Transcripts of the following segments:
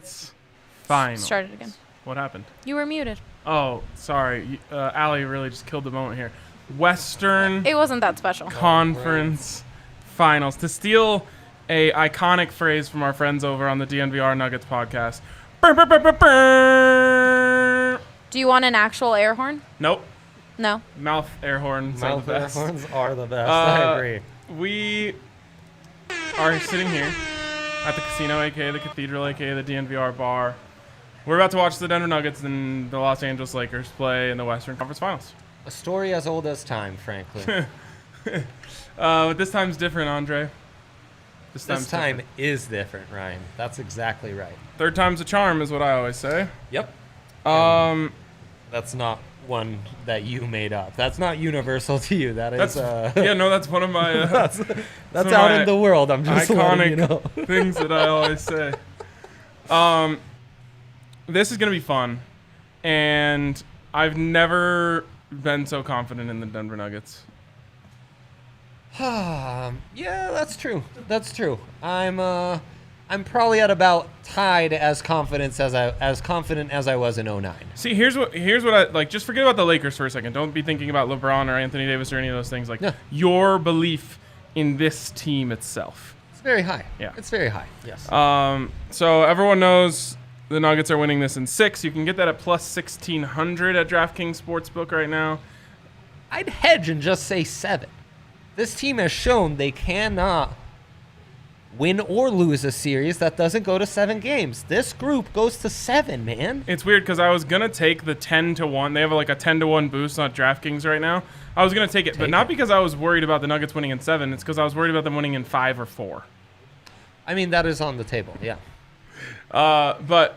Nuggets Finals. Start it again. What happened? You were muted. Oh, sorry. Allie really just killed the moment here. Western It wasn't that special. Conference Finals. To steal a iconic phrase from our friends over on the DNVR Nuggets podcast. Burr, burr, burr, burr, burr. Do you want an actual air horn? Nope. No. Mouth air horns are Mouth the air best. horns are the best. I agree. We are sitting here at the casino, aka the Cathedral, aka the DNVR bar. We're about to watch the Denver Nuggets and the Los Angeles Lakers play in the Western Conference Finals. A story as old as time, frankly. But this time's different, Andre. This time is different, Ryan. That's exactly right. Third time's a charm is what I always say. Yep. That's not one that you made up. That's not universal to you. That's That's one of my that's one out of my in the world. I'm just letting you know. iconic things that I always say. This is gonna be fun, and I've never been so confident in the Denver Nuggets. Yeah, that's true. That's true. I'm probably at about tied as confident as I was in 09. See, here's what I like. Just forget about the Lakers for a second. Don't be thinking about LeBron or Anthony Davis or any of those things. Like your belief in this team itself. It's very high. Yeah, it's very high. Yes. So everyone knows the Nuggets are winning this in 6. You can get that at plus 1,600 at DraftKings Sportsbook right now. I'd hedge and just say 7. This team has shown they cannot win or lose a series that doesn't go to 7 games. This group goes to 7, man. It's weird because I was going to take the 10-1. They have like a 10-1 boost on DraftKings right now. I was going to take it, but not because I was worried about the Nuggets winning in 7. It's because I was worried about them winning in 5 or 4. I mean, that is on the table, yeah. But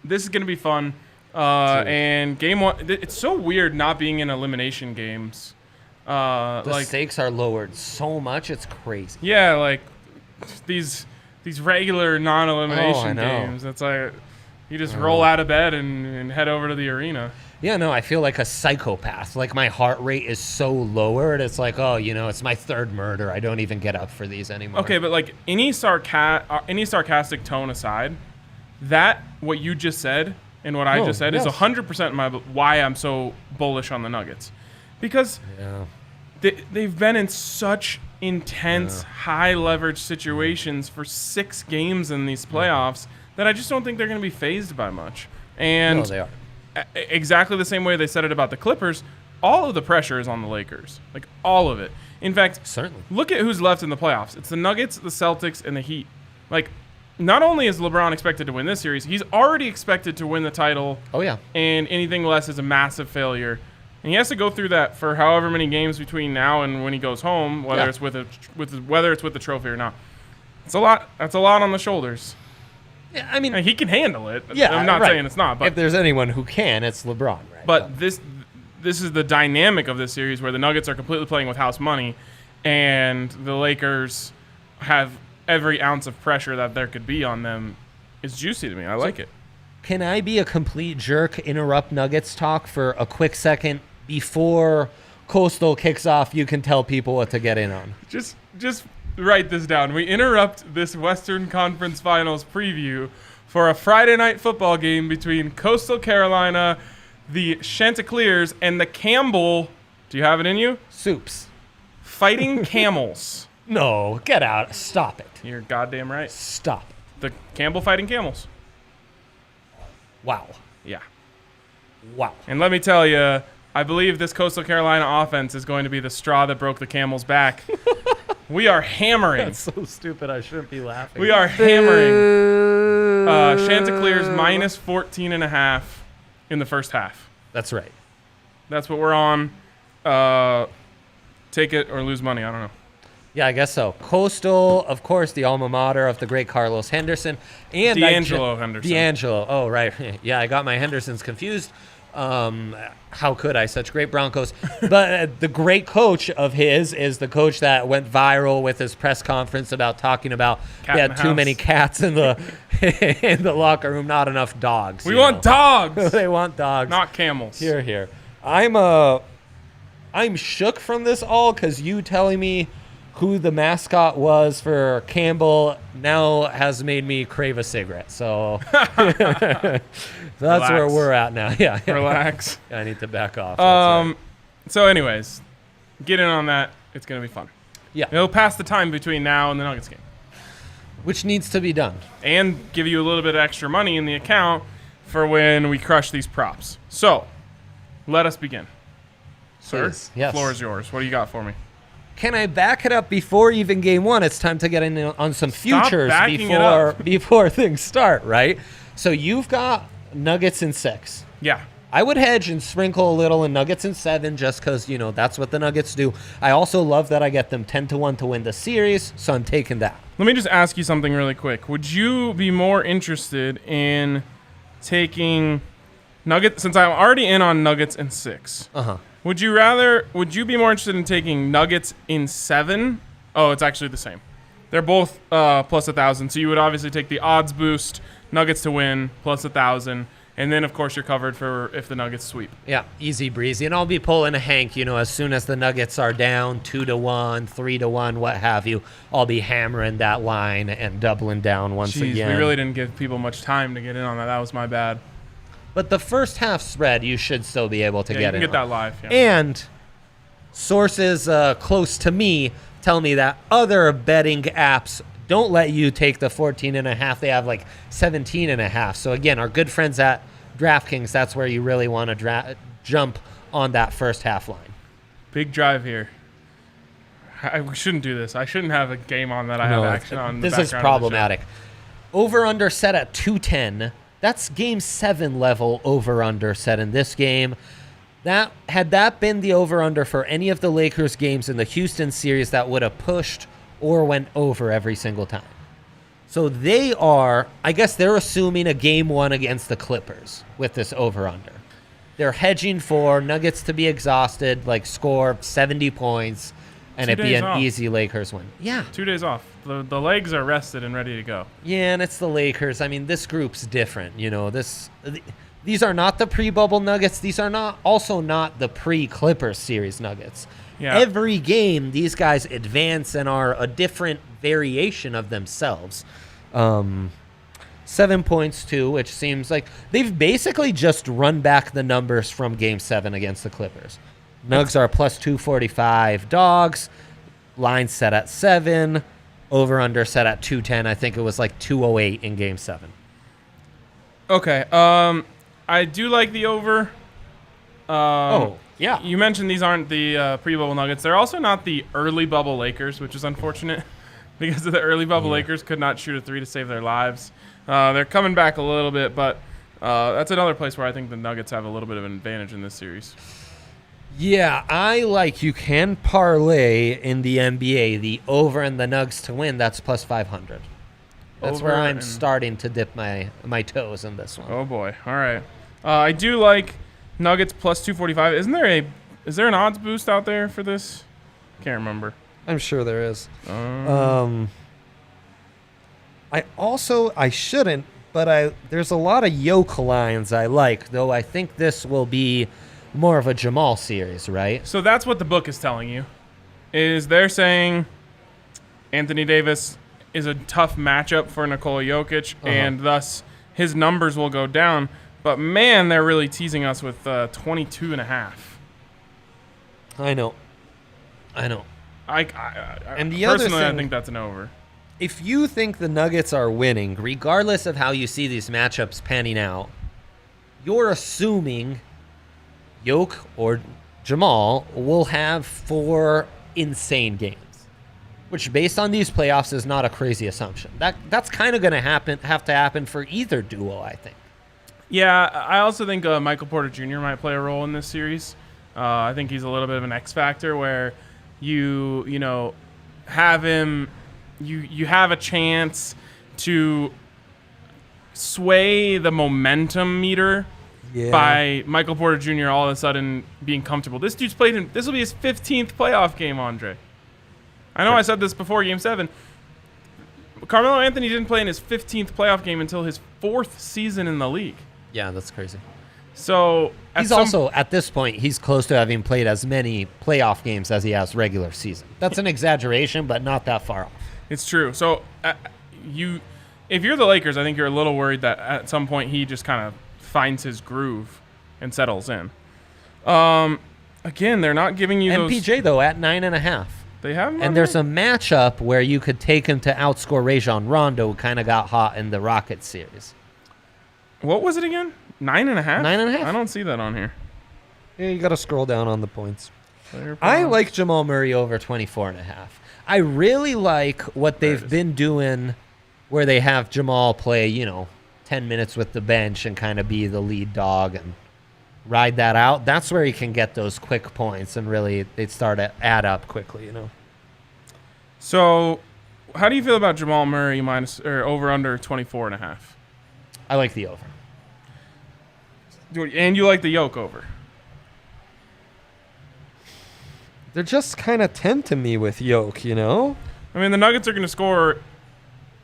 this is going to be fun. And game 1, it's so weird not being in elimination games. The stakes are lowered so much, it's crazy. Yeah, like these regular non-elimination games. It's like you just roll out of bed and head over to the arena. Yeah, no, I feel like a psychopath. Like my heart rate is so lowered. It's like, it's my 3rd murder. I don't even get up for these anymore. Okay, but like any sarcastic tone aside, that what you just said and what I just said is 100% why I'm so bullish on the Nuggets, because they've been in such intense, high leverage situations for 6 games in these playoffs that I just don't think they're going to be fazed by much. And they are. Exactly the same way they said it about the Clippers, all of the pressure is on the Lakers. Like, all of it. In fact, certainly. Look at who's left in the playoffs. It's the Nuggets, the Celtics, and the Heat. Like, not only is LeBron expected to win this series, he's already expected to win the title. Oh, yeah. And anything less is a massive failure. And he has to go through that for however many games between now and when he goes home, whether it's with the trophy or not. It's a lot. That's a lot on the shoulders. Yeah, I mean, and he can handle it. Yeah, I'm not saying it's not. But if there's anyone who can, it's LeBron, right? But this is the dynamic of this series where the Nuggets are completely playing with house money, and the Lakers have every ounce of pressure that there could be on them. Is juicy to me. I like it. Can I be a complete jerk, interrupt Nuggets talk for a quick second before Coastal kicks off? You can tell people what to get in on. Just write this down. We interrupt this Western Conference Finals preview for a Friday night football game between Coastal Carolina, the Chanticleers, and the Campbell. Do you have it in you? Soups. Fighting Camels. No, get out. Stop it. You're goddamn right. Stop. The Campbell fighting Camels. Wow. Yeah. Wow. And let me tell you, I believe this Coastal Carolina offense is going to be the straw that broke the camel's back. We are hammering. That's so stupid. I shouldn't be laughing. We are hammering Chanticleers minus 14.5 in the first half. That's right. That's what we're on. Take it or lose money. I don't know. Yeah, I guess so. Coastal, of course, the alma mater of the great Carlos Henderson. And D'Angelo Henderson. D'Angelo. Oh, right. Yeah, I got my Hendersons confused. How could I? Such great Broncos. But the great coach of his is the coach that went viral with his press conference about talking about he had too many cats in the in the locker room, not enough dogs. We want dogs. They want dogs. Not camels. Here. I'm shook from this all because you telling me who the mascot was for Campbell now has made me crave a cigarette. So that's where we're at now. Yeah. Relax. I need to back off. Right. So anyways, get in on that. It's going to be fun. Yeah. It'll pass the time between now and the Nuggets game. Which needs to be done. And give you a little bit of extra money in the account for when we crush these props. So, let us begin. Sir, Please. Yes. Floor is yours. What do you got for me? Can I back it up before even game one? It's time to get in on some futures before things start, right? So you've got Nuggets in 6. Yeah. I would hedge and sprinkle a little in Nuggets in 7 just because, that's what the Nuggets do. I also love that I get them 10-1 to win the series, so I'm taking that. Let me just ask you something really quick. Would you be more interested in taking Nuggets, since I'm already in on Nuggets in 6? Uh-huh. Would you be more interested in taking Nuggets in 7? Oh, it's actually the same. They're both plus 1,000, so you would obviously take the odds boost, Nuggets to win, plus 1,000, and then, of course, you're covered for if the Nuggets sweep. Yeah, easy breezy. And I'll be pulling a Hank, as soon as the Nuggets are down 2-1, 3-1, what have you, I'll be hammering that line and doubling down once again. We really didn't give people much time to get in on that. That was my bad. But the first half spread, you should still be able to get in. You can get that live. Yeah. And sources close to me tell me that other betting apps don't let you take the 14.5. They have like 17.5. So again, our good friends at DraftKings, that's where you really want to jump on that first half line. Big drive here. We shouldn't do this. I shouldn't have a game on that I have action on. This is problematic. Over under set at 210. That's game 7 level over under set in this game. Had that been the over under for any of the Lakers games in the Houston series, that would have pushed or went over every single time. So I guess they're assuming a game 1 against the Clippers with this over under. They're hedging for Nuggets to be exhausted, like score 70 points, and it'd be an easy Lakers win. Yeah. 2 days off. The legs are rested and ready to go. Yeah, and it's the Lakers. I mean, this group's different. These are not the pre-bubble Nuggets. These are also not the pre-Clippers series Nuggets. Yeah. Every game, these guys advance and are a different variation of themselves. 7 points, too, which seems like they've basically just run back the numbers from Game 7 against the Clippers. Nugs are plus 245 dogs. Line set at 7. Over-under set at 210. I think it was like 208 in Game 7. Okay. I do like the over. Yeah. You mentioned these aren't the pre-bubble Nuggets. They're also not the early bubble Lakers, which is unfortunate because of the early bubble Lakers could not shoot a 3 to save their lives. They're coming back a little bit, but that's another place where I think the Nuggets have a little bit of an advantage in this series. Yeah, you can parlay in the NBA the over and the Nugs to win. That's plus 500. That's where I'm starting to dip my toes in this one. Oh boy! All right, I do like Nuggets plus 245. Is there an odds boost out there for this? Can't remember. I'm sure there is. I shouldn't, but there's a lot of yoke lines I like, though I think this will be more of a Jamal series, right? So that's what the book is telling you. They're saying Anthony Davis is a tough matchup for Nikola Jokic, and thus his numbers will go down. But man, they're really teasing us with 22.5. I know. And the other personally, thing, I think that's an over. If you think the Nuggets are winning, regardless of how you see these matchups panning out, you're assuming Jokic or Jamal will have 4 insane games, which based on these playoffs is not a crazy assumption. That's kind of going to have to happen for either duo, I think. Yeah, I also think Michael Porter Jr. might play a role in this series. I think he's a little bit of an X factor where you have him, you have a chance to sway the momentum meter by Michael Porter Jr. all of a sudden being comfortable. This dude's played this will be his 15th playoff game, Andre. I know I said this before Game 7. Carmelo Anthony didn't play in his 15th playoff game until his 4th season in the league. Yeah, that's crazy. So He's also, at this point, he's close to having played as many playoff games as he has regular season. That's an exaggeration, but not that far off. It's true. So if you're the Lakers, I think you're a little worried that at some point he just kind of finds his groove and settles in. Again, they're not giving you MPJ, though, at 9.5. They have him And there's a matchup where you could take him to outscore Rajon Rondo, who kind of got hot in the Rockets series. What was it again? 9.5? 9.5. I don't see that on here. Yeah, you got to scroll down on the points. I like Jamal Murray over 24.5. I really like what they've been doing where they have Jamal play, 10 minutes with the bench and kind of be the lead dog and ride that out. That's where he can get those quick points and really they start to add up quickly, So, how do you feel about Jamal Murray minus or over under 24.5? I like the over. And you like the yoke over? They're just kind of tempting me with Yoke, I mean, the Nuggets are going to score,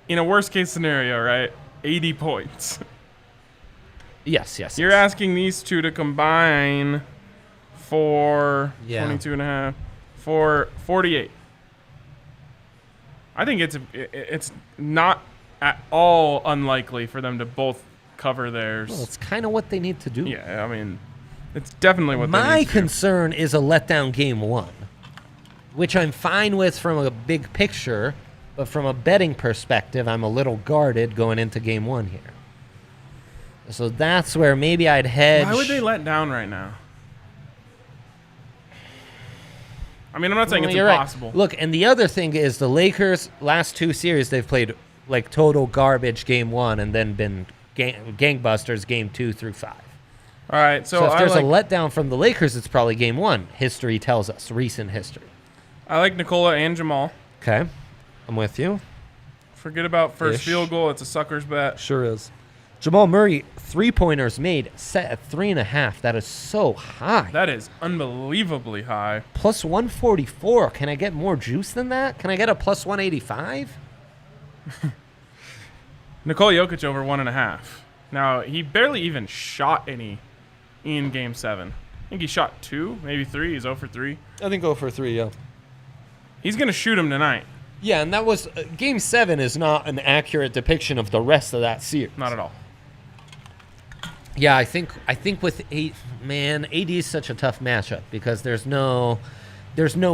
in a worst-case scenario, right, 80 points. Yes. You're asking these two to combine for 22.5 for 48. I think it's not at all unlikely for them to both cover theirs. Well, it's kind of what they need to do. Yeah, I mean, it's definitely what they My need to do. concern is a letdown game one, which I'm fine with from a big picture, but from a betting perspective, I'm a little guarded going into game one here. So that's where maybe I'd hedge. Why would they let down right now? I mean, I'm not saying it's impossible. Right. Look, and the other thing is the Lakers' last two series, they've played like total garbage game one and then been gangbusters game 2 through 5. All right, so if there's a letdown from the Lakers, it's probably game one. History tells us, recent history. I like Nikola and Jamal. Okay. I'm with you. Forget about first field goal. It's a sucker's bet. Sure is. Jamal Murray, 3-pointers made, set at 3.5. That is so high. That is unbelievably high. Plus 144. Can I get more juice than that? Can I get a plus 185? Nikola Jokic over 1.5. Now, he barely even shot any in Game 7. I think he shot 2, maybe 3. He's 0 for 3. I think go for 3, yeah. He's going to shoot him tonight. Yeah, and that was Game 7 is not an accurate depiction of the rest of that series. Not at all. Yeah, I think with AD is such a tough matchup because there's no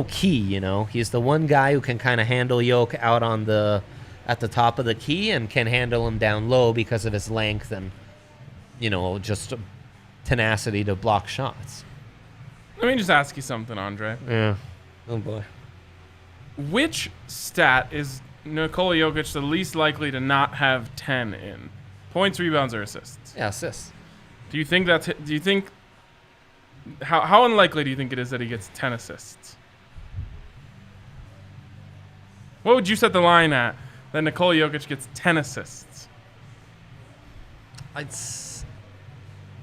key, He's the one guy who can kind of handle Yoke out at the top of the key and can handle him down low because of his length and just tenacity to block shots. Let me just ask you something, Andre. Yeah. Oh boy. Which stat is Nikola Jokic the least likely to not have 10 in? Points, rebounds, or assists? Yeah, assists. Do you think how unlikely do you think it is that he gets 10 assists? What would you set the line at that Nikola Jokic gets 10 assists?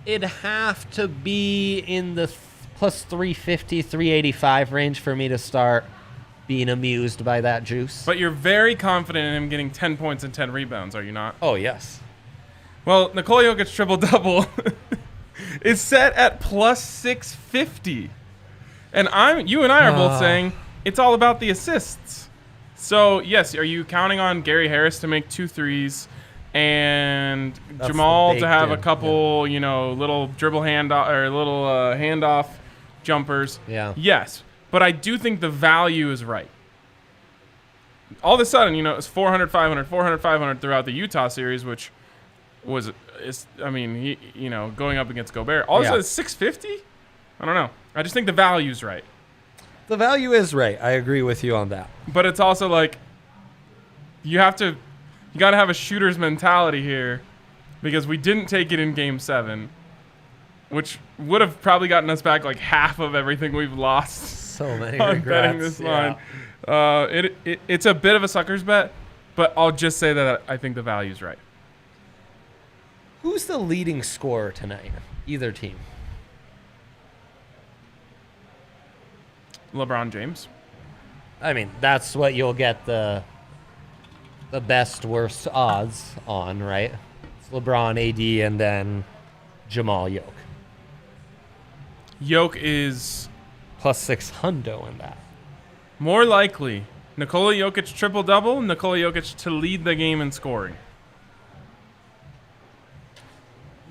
It'd have to be in the plus 350, 385 range for me to start being amused by that juice. But you're very confident in him getting 10 points and 10 rebounds, are you not? Oh, yes. Well, Nikola Jokic triple-double is set at plus 650. And you and I are both saying it's all about the assists. So, yes, are you counting on Gary Harris to make 2 threes and Jamal to have a couple, little dribble handoff or little handoff jumpers? Yeah. Yes, but I do think the value is right. All of a sudden, it's 400, 500, 400, 500 throughout the Utah series, which was, going up against Gobert. All of a sudden, it's 650? I don't know. I just think the value's right. The value is right. I agree with you on that. But it's also like you got to have a shooter's mentality here because we didn't take it in Game 7, which would have probably gotten us back like half of everything we've lost. So many on regrets. Betting this line. It's a bit of a sucker's bet, but I'll just say that I think the value's right. Who's the leading scorer tonight? Either team. LeBron James. I mean, that's what you'll get the best, worst odds on, right? It's LeBron, AD, and then Jamal Yoke. Yoke is Plus 600 in that. more likely Nikola Jokic triple-double, Nikola Jokic to lead the game in scoring.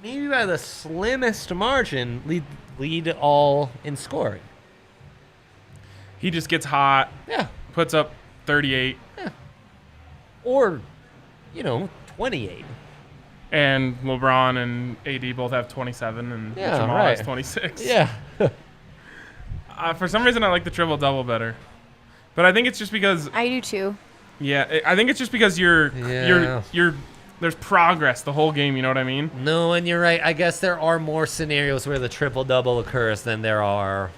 Maybe by the slimmest margin, lead all in scoring. He just gets hot, Yeah. puts up 38, Or, 28. and LeBron and AD both have 27, and Yeah, Jamal right. has 26. Yeah. For some reason, I like the triple-double better. But I think it's just because, I do too. I think it's just because you're there's progress the whole game, you know what I mean? No, and you're right. I guess there are more scenarios where the triple-double occurs than there are.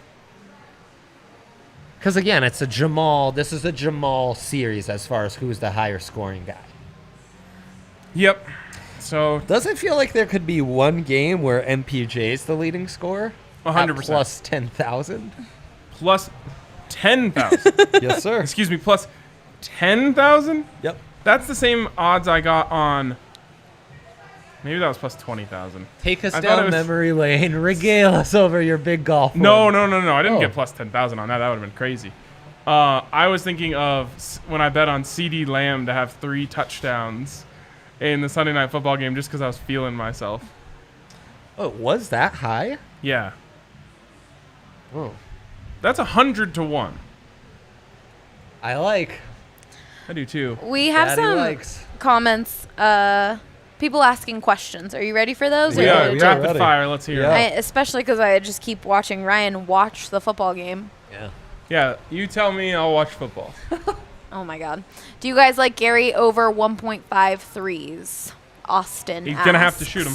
Because, again, this is a Jamal series as far as who's the higher scoring guy. Yep. So, Does it feel like there could be one game where MPJ is the leading scorer? 100%. Plus 10,000? Plus 10,000. Yes, sir. Excuse me, plus 10,000? Yep. That's the same odds I got on. Maybe that was plus 20,000. Take us I thought it down was- memory lane. Regale us over your big golf. No. win. I didn't Oh. get plus 10,000 on that. That would have been crazy. I was thinking of when I bet on CD Lamb to have 3 touchdowns in the Sunday Night Football game just because I was feeling myself. Oh, it was that high? Yeah. Oh. That's 100 to 1. I like. I do too. We have Daddy some likes. comments. People asking questions. Are you ready for those? We Or are. do you- Rapid ready. fire. Let's hear Yeah. it. especially because I just keep watching Ryan watch the football game. Yeah. Yeah, you tell me, I'll watch football. Oh my God. Do you guys like Gary over 1.5 threes? Austin. He's going to have to asks. shoot him.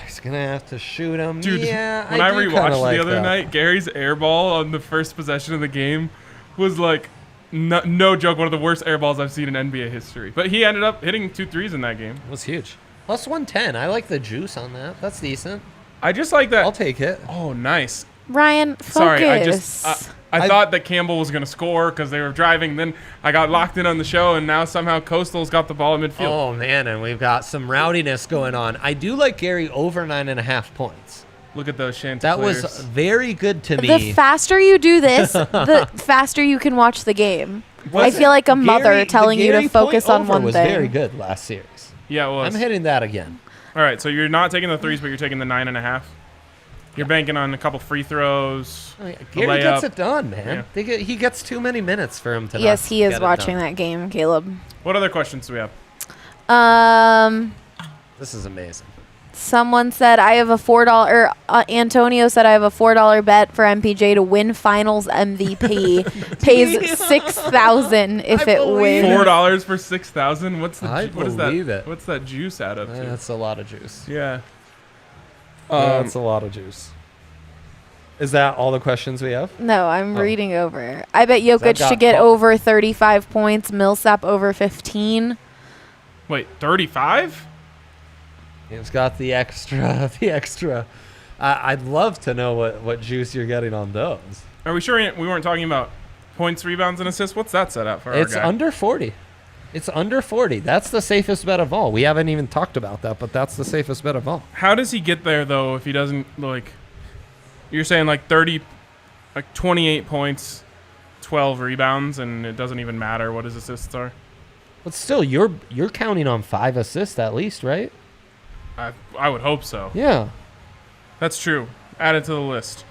He's going to have to shoot him. Dude, yeah, when I do kinda rewatched like the other that. night, Gary's air ball on the first possession of the game was like, no joke, one of the worst air balls I've seen in NBA history. But he ended up hitting 2 threes in that game. It was huge. Plus 110. I like the juice on that. That's decent. I just like that. I'll take it. Oh, nice. Ryan, focus. Sorry, I thought that Campbell was going to score because they were driving. Then I got locked in on the show, and now somehow Coastal's got the ball in midfield. Oh, man, and we've got some rowdiness going on. I do like Gary over 9.5 points. Look at those Chanticleers. That was very good to me. The faster you do this, the faster you can watch the game. I feel like a mother Gary- telling the you to Gary focus point on over one was thing. very good last series. Yeah, it was. I'm hitting that again. All right, so you're not taking the threes, but you're taking the 9.5. You're banking on a couple free throws. Oh, yeah, a Gary gets layup. it done, man. He gets too many minutes for him to Yes, not he is get it watching done. that game, Caleb. What other questions do we have? This is amazing. Someone said I have a $4 or Antonio said I have a $4 bet for MPJ to win Finals MVP. Pays 6,000 if I it believe wins. $4 for 6,000. What's the? I What is that? believe it. What's that juice out of? That's a lot of juice. Yeah. That's a lot of juice. Is that all the questions we have? No, I'm Oh. reading over. I bet that Jokic got should get caught? over 35 points. Millsap over 15. Wait, 35? He's got the extra. I'd love to know what juice you're getting on those. Are we sure we weren't talking about points, rebounds, and assists? What's that set at for It's our guy? under 40. It's under 40. That's the safest bet of all. We haven't even talked about that, but that's the safest bet of all. How does he get there though if he doesn't like? You're saying like 28 points, 12 rebounds, and it doesn't even matter what his assists are. But still, you're counting on 5 assists at least, right? I would hope so. Yeah. That's true. Add it to the list.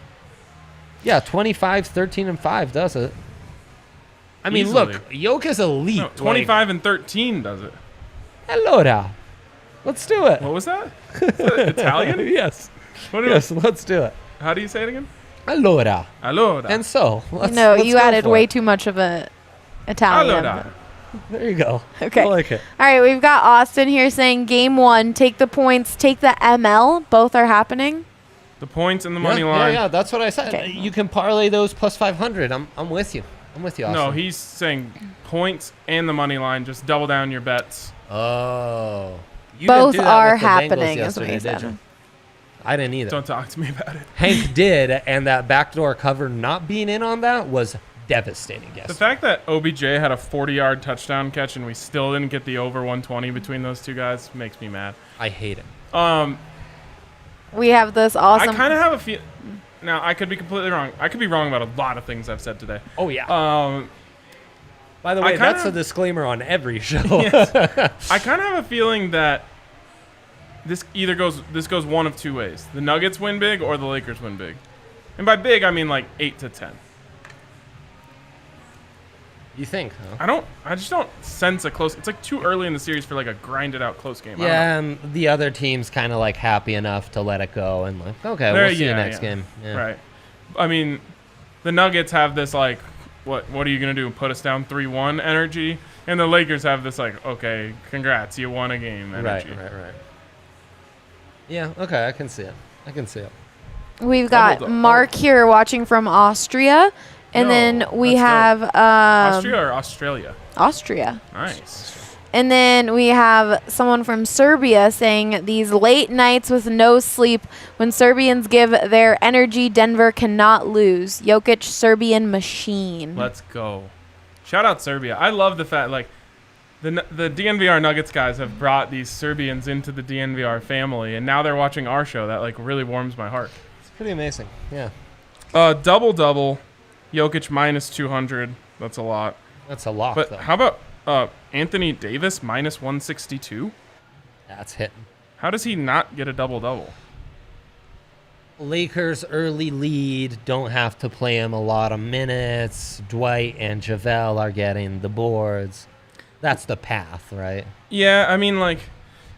Yeah, 25, 13, and 5 does it. I mean, Easily. look, Jokic elite. No, 25 and 13 does it. Allora. Let's do it. What was that? Is that Italian? Yes. What is- Yes, let's do it. How do you say it again? Allora. Allora. And so, let's, No, let's you go added for way it. too much of a Italian. Allora. There you go. Okay. I like it. All right, we've got Austin here saying game 1, take the points, take the ML. Both are happening. The points and the money yeah, line. Yeah, that's what I said. Okay. You can parlay those plus 500. I'm with you. I'm with you, Austin. No, he's saying points and the money line. Just double down your bets. Oh. You Both didn't do that are with the Bengals happening, is what yesterday, he did said. you? I didn't either. Don't talk to me about it. Hank did, and that backdoor cover not being in on that was devastating. Yes. The fact that OBJ had a 40-yard touchdown catch and we still didn't get the over 120 between those two guys makes me mad. I hate it. What We have this awesome. I kind of have a feel. Now, I could be completely wrong. I could be wrong about a lot of things I've said today. Oh, yeah. By the way, that's a disclaimer on every show. Yes. I kind of have a feeling that this goes one of two ways. The Nuggets win big or the Lakers win big. And by big, I mean like 8-10. You think, huh? I just don't sense a close. It's like too early in the series for like a grinded out close game. Yeah, and the other team's kind of like happy enough to let it go and like, okay, we'll see you next game. Yeah. Right. I mean, the Nuggets have this like, what are you going to do? Put us down 3-1 energy? And the Lakers have this like, okay, congrats, you won a game energy. Right. Yeah, okay, I can see it. We've got Mark here watching from Austria. And then we have Austria or Australia? Austria. Nice. And then we have someone from Serbia saying these late nights with no sleep when Serbians give their energy, Denver cannot lose. Jokic, Serbian machine. Let's go. Shout out Serbia. I love the fact like the DNVR Nuggets guys have brought these Serbians into the DNVR family, and now they're watching our show. That like really warms my heart. It's pretty amazing. Yeah. Double. Jokic minus 200. That's a lot. That's a lot. But though. how about Anthony Davis minus 162? That's hitting. How does he not get a double-double? Lakers early lead. Don't have to play him a lot of minutes. Dwight and JaVale are getting the boards. That's the path, right? Yeah, I mean, like,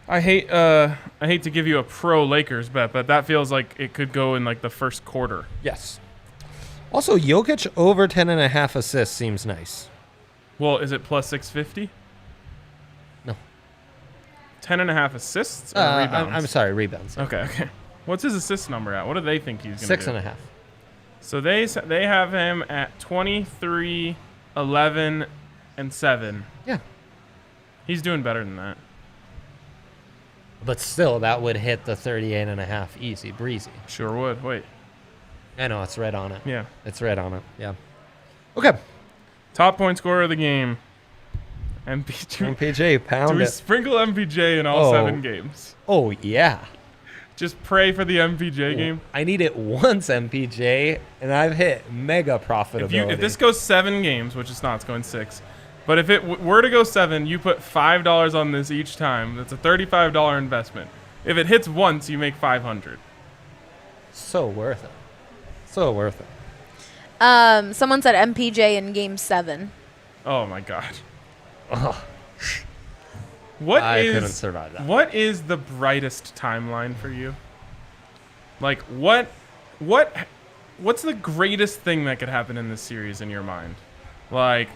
I hate to give you a pro Lakers bet, but that feels like it could go in like the first quarter. Yes. Also, Jokic over 10.5 assists seems nice. Well, is it plus 650? No. 10.5 assists or rebounds? I'm sorry, rebounds. Okay. What's his assist number at? What do they think he's going to do? 6.5. So they have him at 23, 11, and 7. Yeah. He's doing better than that. But still, that would hit the 38.5 easy, breezy. Sure would. Wait. I know, it's right on it. Yeah. It's right on it. Yeah. Okay. Top point scorer of the game. MPJ, pound Do we it. sprinkle MPJ in all 7 games? Oh, yeah. Just pray for the MPJ game? I need it once, MPJ, and I've hit mega profitability. If this goes 7 games, which it's not, it's going 6. But if it were to go 7, you put $5 on this each time. That's a $35 investment. If it hits once, you make $500. So worth it. So worth it. Someone said MPJ in Game 7. Oh my god. Oh, I couldn't survive that. What is the brightest timeline for you? Like what's the greatest thing that could happen in this series in your mind? Like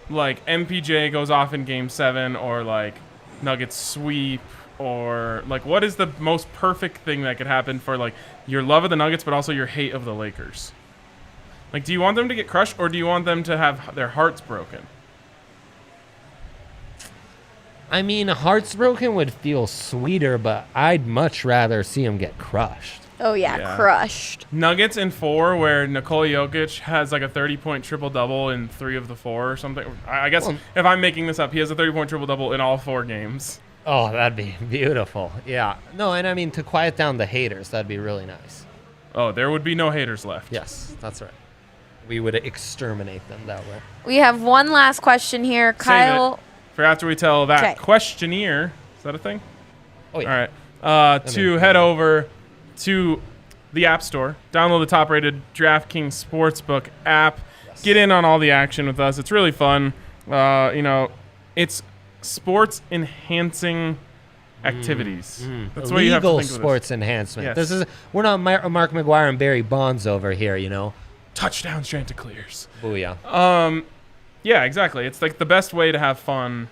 MPJ goes off in Game 7, or like Nuggets sweep, or like what is the most perfect thing that could happen for like your love of the Nuggets but also your hate of the Lakers? Like, do you want them to get crushed, or do you want them to have their hearts broken? I mean, hearts broken would feel sweeter, but I'd much rather see them get crushed. Oh, yeah, crushed. Nuggets in 4, where Nikola Jokic has like a 30-point triple-double in 3 of the 4 or something. I guess if I'm making this up, he has a 30-point triple-double in all 4 games. Oh, that'd be beautiful. Yeah. No, and I mean, to quiet down the haters, that'd be really nice. Oh, there would be no haters left. Yes, that's right. We would exterminate them that way. We have one last question here. Kyle. For after we tell that questionnaire. Is that a thing? Oh, yeah. All right. To head over to the App Store, download the top-rated DraftKings Sportsbook app. Yes. Get in on all the action with us. It's really fun. It's sports-enhancing activities. That's what you have to think of. Legal sports enhancement. Yes. We're not Mark McGuire and Barry Bonds over here, you know. Touchdown Chanticleers. Booyah. Yeah, exactly. It's like the best way to have fun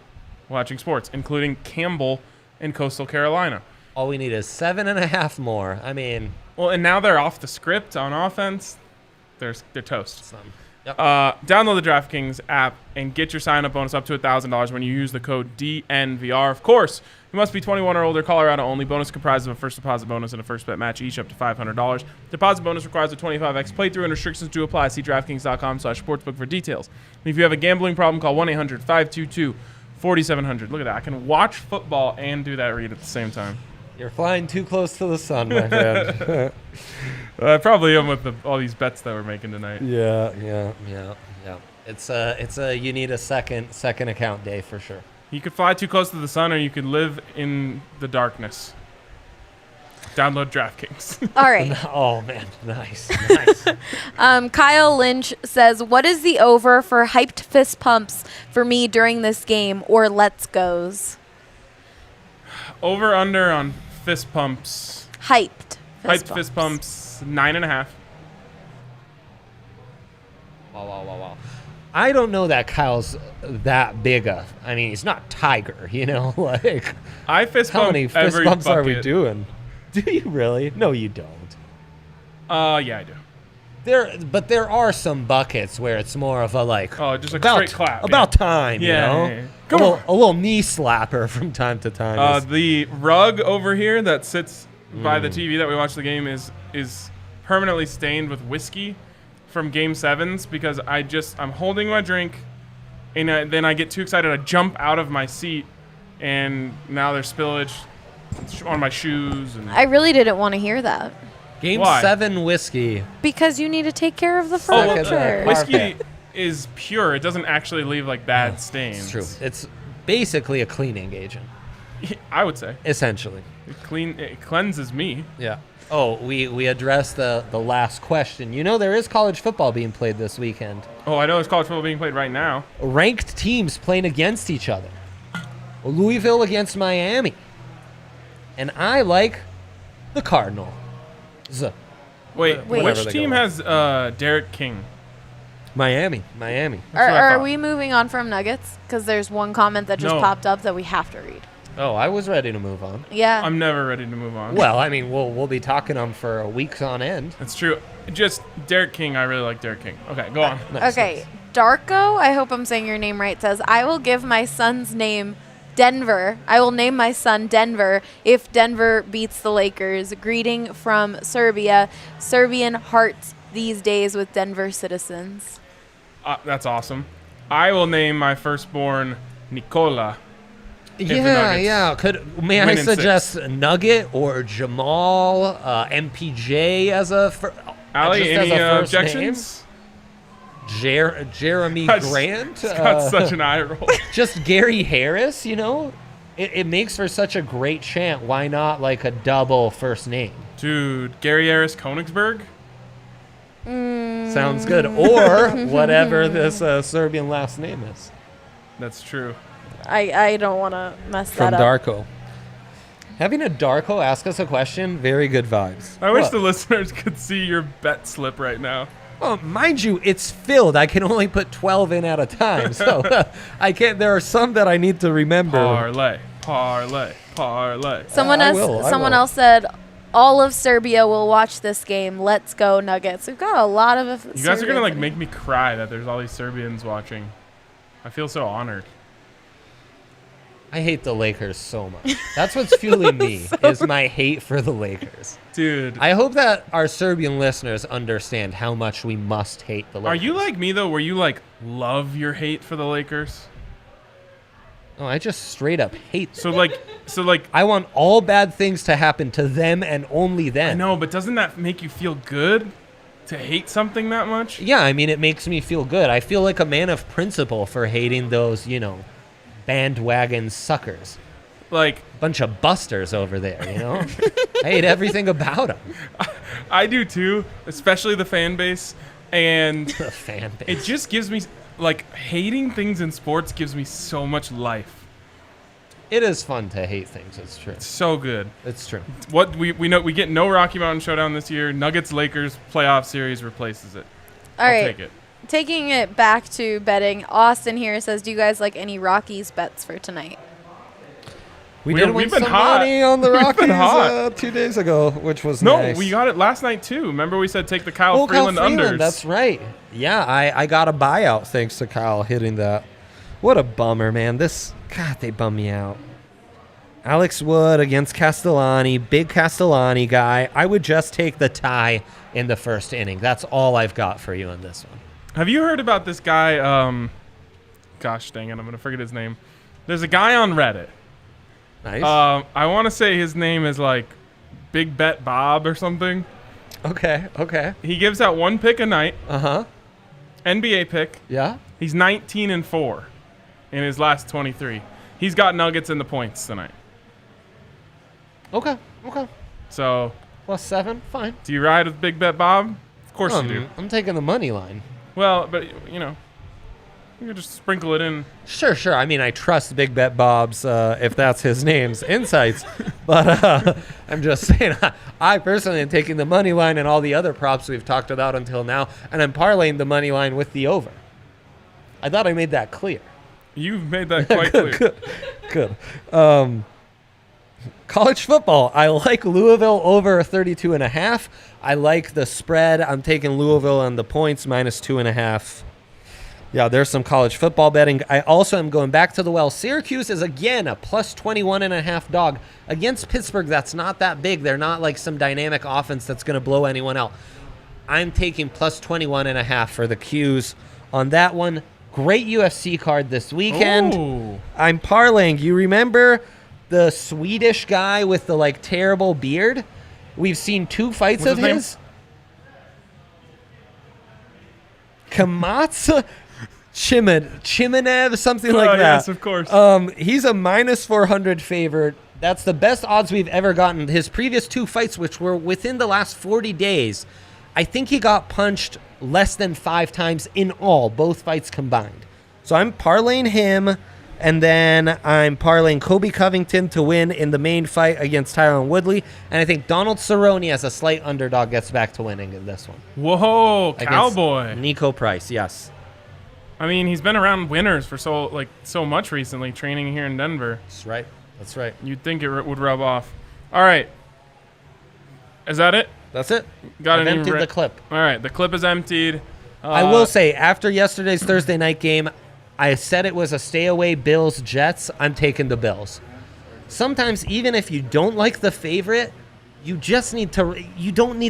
watching sports, including Campbell and Coastal Carolina. All we need is 7.5 more. I mean, well, and now they're off the script on offense. They're toast. Yep. Download the DraftKings app and get your sign-up bonus up to $1,000 when you use the code DNVR. Of course, you must be 21 or older. Colorado only. Bonus comprised of a first deposit bonus and a first bet match, each up to $500. Deposit bonus requires a 25x playthrough, and restrictions do apply. See DraftKings.com/sportsbook for details. And if you have a gambling problem, call 1-800-522-4700. Look at that. I can watch football and do that read at the same time. You're flying too close to the sun, my friend. I probably am with all these bets that we're making tonight. Yeah. It's a you need a second account day for sure. You could fly too close to the sun, or you could live in the darkness. Download DraftKings. All right. Oh man, nice. Kyle Lynch says, "What is the over for hyped fist pumps for me during this game or let's goes?" Over under on fist pumps. Hyped. Fist pumps 9.5. Wow. I don't know that Kyle's that big a. I mean, he's not Tiger, like. I fist How pump many fist every bumps are we bucket. doing? Do you really? No, you don't. Yeah, I do. There are some buckets where it's more of a like. Oh, just like about, straight clap. About time, Yeah. you know. Come on. A little knee slapper from time to time. The rug over here that sits by the TV that we watch the game is permanently stained with whiskey from Game 7s because I'm holding my drink and then I get too excited. I jump out of my seat and now there's spillage on my shoes. And I really didn't want to hear that. Game Why? 7 whiskey. Because you need to take care of the Well, furniture. whiskey is pure. It doesn't actually leave like bad stains. It's true. It's basically a cleaning agent, I would say essentially. it cleanses me. Yeah. Oh, we addressed the last question. There is college football being played this weekend. Oh, I know there's college football being played right now. Ranked teams playing against each other. Louisville against Miami. And I like the Cardinals. Wait, Wait. which team has Derek King? Miami. Are, what I are thought. we moving on from Nuggets? Because there's one comment that just No. popped up that we have to read. Oh, I was ready to move on. Yeah. I'm never ready to move on. Well, I mean, we'll be talking them for weeks on end. That's true. Just Derek King. I really like Derek King. Okay, go on. Nice, Okay. nice. Darko, I hope I'm saying your name right, says, "I will give my son's name Denver. I will name my son Denver if Denver beats the Lakers. Greeting from Serbia. Serbian hearts these days with Denver citizens." That's awesome. I will name my firstborn Nikola. the Yeah. Nuggets May I win in suggest Nugget or Jamal, MPJ as a Ali, just as any a first objections? name? Jeremy That's- Grant, Got such an eye roll. just Gary Harris. It makes for such a great chant. Why not like a double first name? Dude, Gary Harris Koenigsberg? Sounds good. Or whatever this Serbian last name is. That's true. I don't want to mess From that up. Darko. Having a Darko ask us a question, very good vibes. I wish What? the listeners could see your bet slip right now. Well, mind you, it's filled. I can only put 12 in at a time, so I can't. There are some that I need to remember. Parlay. Someone I else, will, I someone will. else said, "All of Serbia will watch this game. Let's go Nuggets." We've got a lot of. You guys are gonna like make me cry that there's all these Serbians watching. I feel so honored. I hate the Lakers so much. That's what's fueling me is my hate for the Lakers. Dude, I hope that our Serbian listeners understand how much we must hate the Lakers. are you like me though, where you like love your hate for the Lakers? Oh, I just straight up hate them. So like I want all bad things to happen to them and only them. I know, but doesn't that make you feel good to hate something that much? Yeah, I mean, it makes me feel good. I feel like a man of principle for hating those, bandwagon suckers. Like Bunch of busters over there, I hate everything about them. I do too, especially the fan base, and The fan base. it just gives me like hating things in sports gives me so much life. It is fun to hate things. It's true. So good. It's true. What we know, we get no Rocky Mountain Showdown this year. Nuggets Lakers playoff series replaces it. All I'll right. take it. Taking it back to betting, Austin here says, "Do you guys like any Rockies bets for tonight?" We We've did win been some hot. money on the We've been Rockies. hot. 2 days ago, which was No, nice. we got it last night too. Remember we said take the Kyle Freeland unders. That's right. Yeah, I got a buyout thanks to Kyle hitting that. What a bummer, man. God, they bummed me out. Alex Wood against Castellani, big Castellani guy. I would just take the tie in the first inning. That's all I've got for you in this one. Have you heard about this guy? Gosh dang it, I'm gonna forget his name. There's a guy on Reddit Nice. I want to say his name is like Big Bet Bob or something. Okay. He gives out 1 pick a night. Uh-huh. NBA pick. Yeah. He's 19-4 in his last 23. He's got Nuggets in the points tonight. Okay. So, +7, fine. do you ride with Big Bet Bob? Of course you do. I'm taking the money line. Well, but you can just sprinkle it in. Sure. I mean, I trust Big Bet Bob's, if that's his name's, insights. But I'm just saying, I personally am taking the money line and all the other props we've talked about until now, and I'm parlaying the money line with the over. I thought I made that clear. You've made that quite clear. Good. College football. I like Louisville over 32.5. I like the spread. I'm taking Louisville on the points -2.5. Yeah, there's some college football betting. I also am going back to the well. Syracuse is again a +21.5 dog against Pittsburgh. That's not that big. They're not like some dynamic offense that's going to blow anyone out. I'm taking +21.5 for the Qs on that one. Great UFC card this weekend. Ooh. I'm parlaying. You remember the Swedish guy with the like terrible beard? We've seen 2 fights What's of his name? Kamatsa Chimanev, something like that. Yes, of course. He's a -400 favorite. That's the best odds we've ever gotten. His previous 2 fights, which were within the last 40 days, I think he got punched less than 5 times in all, both fights combined. So I'm parlaying him, and then I'm parlaying Kobe Covington to win in the main fight against Tyron Woodley, and I think Donald Cerrone as a slight underdog gets back to winning in this one. Whoa, Against cowboy. Nico Price, yes. I mean, he's been around winners for so much recently, training here in Denver. That's right. You'd think it would rub off. All right. Is that it? That's it. Got I've any emptied the clip. All right, the clip is emptied. I will say, after yesterday's Thursday night game, I said it was a stay away Bills-Jets. I'm taking the Bills. Sometimes, even if you don't like the favorite, you don't need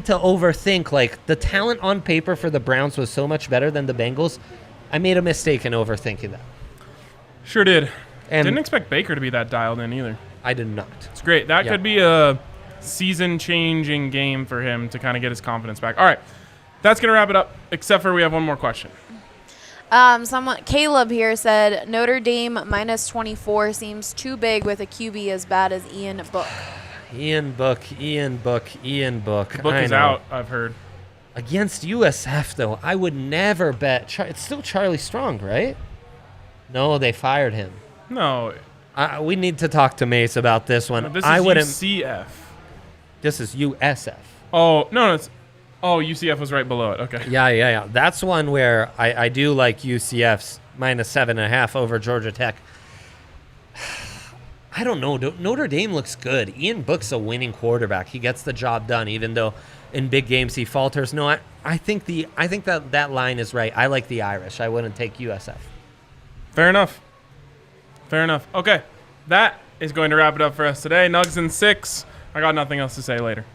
to overthink. Like, the talent on paper for the Browns was so much better than the Bengals. I made a mistake in overthinking that. Sure did. And didn't expect Baker to be that dialed in either. I did not. It's great. That could be a season-changing game for him to kind of get his confidence back. All right. That's going to wrap it up, except for we have one more question. Caleb here said Notre Dame -24 seems too big with a QB as bad as Ian Book. Ian Book. The book is out, I've heard. Against USF, though, I would never bet. It's still Charlie Strong, right? No, they fired him. No. We need to talk to Mace about this one. This is UCF. This is USF. Oh, no, it's... Oh, UCF was right below it. Okay. Yeah. That's one where I do like UCF's -7.5 over Georgia Tech. I don't know. Notre Dame looks good. Ian Book's a winning quarterback. He gets the job done, even though in big games he falters. No, I think that line is right. I like the Irish. I wouldn't take USF. Fair enough. Okay. That is going to wrap it up for us today. Nugs in 6. I got nothing else to say later.